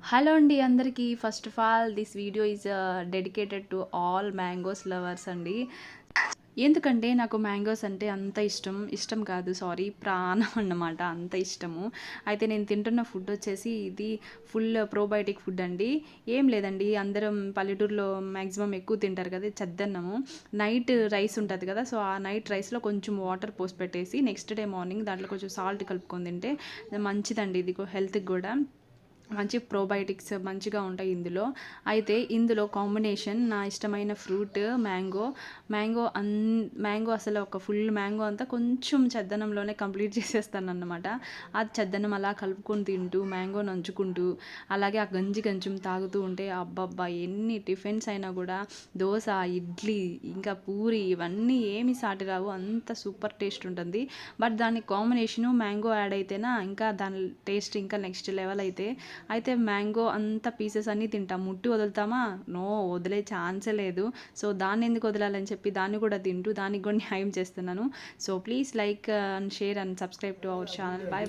Hello అండి అందరికీ. First of all this video is dedicated to all mangoes lovers అండి. ఎందుకంటే నాకు మ్యాంగోస్ అంటే అంత ఇష్టం కాదు, సారీ, ప్రాణం అన్నమాట, అంత ఇష్టము. అయితే నేను తింటున్న ఫుడ్ వచ్చేసి ఇది ఫుల్ ప్రోబయోటిక్ ఫుడ్ అండి. ఏం లేదండి, అందరం పల్లెటూరులో మ్యాక్సిమం ఎక్కువ తింటారు కదా చద్దన్నము. నైట్ రైస్ ఉంటుంది కదా, సో ఆ నైట్ రైస్లో కొంచెం వాటర్ పోసి పెట్టేసి నెక్స్ట్ డే మార్నింగ్ దాంట్లో కొంచెం సాల్ట్ కలుపుకొని తింటే మంచిదండి. ఇది హెల్త్కి కూడా మంచి ప్రోబయోటిక్స్ మంచిగా ఉంటాయి ఇందులో. అయితే ఇందులో కాంబినేషన్ నా ఇష్టమైన ఫ్రూట్ మ్యాంగో. మ్యాంగో అసలు ఒక ఫుల్ మ్యాంగో అంతా కొంచెం చద్దనంలోనే కంప్లీట్ చేసేస్తానన్నమాట. ఆ చద్దనం అలా కలుపుకొని తింటూ మ్యాంగో నంచుకుంటూ అలాగే ఆ గంజి కొంచెం తాగుతూ ఉంటే అబ్బబ్బా, ఎన్ని టిఫిన్స్ అయినా కూడా దోశ, ఇడ్లీ, ఇంకా పూరి ఇవన్నీ ఏమి సాటి రావు, అంత సూపర్ టేస్ట్ ఉంటుంది. బట్ దాని కాంబినేషను మ్యాంగో యాడ్ అయితేనా ఇంకా దాని టేస్ట్ ఇంకా నెక్స్ట్ లెవెల్. అయితే మ్యాంగో అంత పీసెస్ అన్నీ తింటాం, ముట్టి వదులుతామా? నో, వదిలే ఛాన్సే లేదు. సో దాన్ని ఎందుకు వదలాలని చెప్పి దాన్ని కూడా తింటూ దానికి కూడా న్యాయం చేస్తున్నాను. So please like and share and subscribe to our channel. Bye.